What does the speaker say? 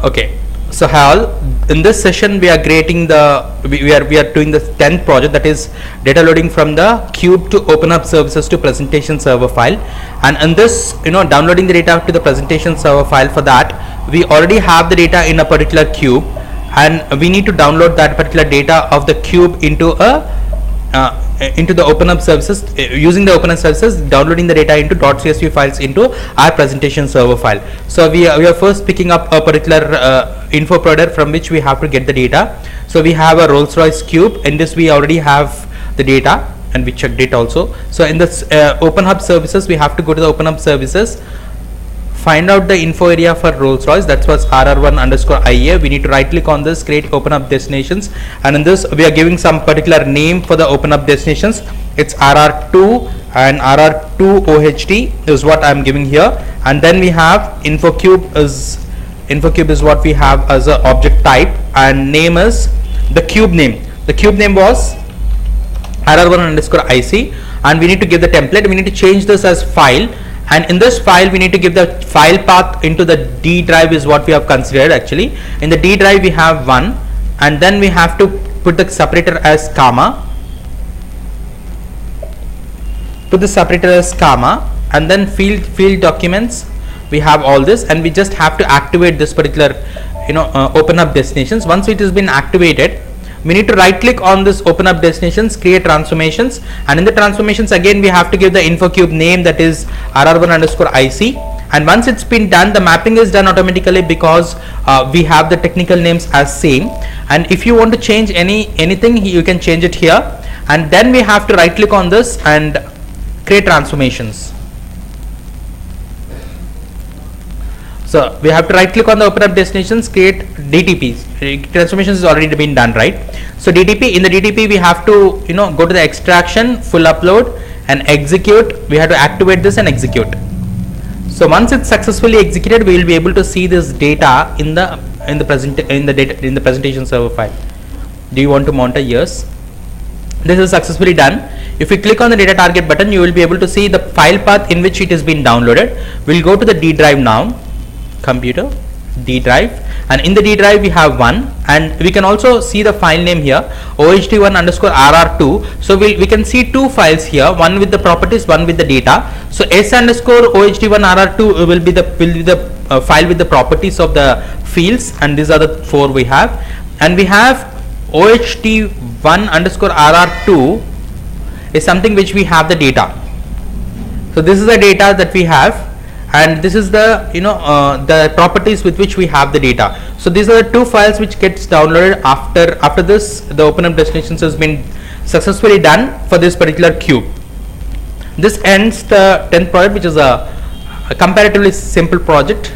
Okay, so Hal, in this session we are creating we are doing the 10th project, that is data loading from the cube to open up services to presentation server file. And in this, downloading the data to the presentation server file, for that we already have the data in a particular cube, and we need to download that particular data of the cube into the open up services, using the open up services, downloading the data into .csv files into our presentation server file. So we are first picking up a particular info product from which we have to get the data. So we have a Rolls-Royce cube. In this we already have the data, and we checked it also. So in this open hub services, we have to go to the open hub services, find out the info area for Rolls-Royce, that was RR1_IA. We need to right click on this, create open up destinations, and in this we are giving some particular name for the open up destinations. It's RR2 and RR2 OHT is what I'm giving here. And then we have InfoCube is what we have as an object type, and name is the cube name. The cube name was RR1_IC, and we need to give the template. We need to change this as file, and in this file we need to give the file path into the D drive is what we have considered. Actually, in the D drive we have 1, and then we have to put the separator as comma, and then field documents, we have all this, and we just have to activate this particular open up destinations. Once it has been activated, we need to right click on this open up destinations, create transformations, and in the transformations again we have to give the InfoCube name, that is RR1_IC. and once it's been done, the mapping is done automatically because we have the technical names as same. And if you want to change anything, you can change it here, and then we have to right click on this and create transformations. So we have to right click on the open up destinations, create DTPs. Transformations is already been done, right? So DTP, in the DTP we have to go to the extraction, full upload, and execute. We have to activate this and execute. So once it's successfully executed, we will be able to see this data in the presentation server file. Do you want to monitor? Yes. This is successfully done. If you click on the data target button, you will be able to see the file path in which it has been downloaded. We'll go to the D drive now. Computer, D drive, and in the D drive we have 1, and we can also see the file name here, OHT1_RR2. so we can see two files here, one with the properties, one with the data. So S_OHT1RR2 will be the file with the properties of the fields, and these are the 4 we have. And we have OHT1_RR2 is something which we have the data. So this is the data that we have, and this is the the properties with which we have the data. So these are the two files which gets downloaded after this. The open up destinations has been successfully done for this particular cube. This ends the 10th project, which is a comparatively simple project.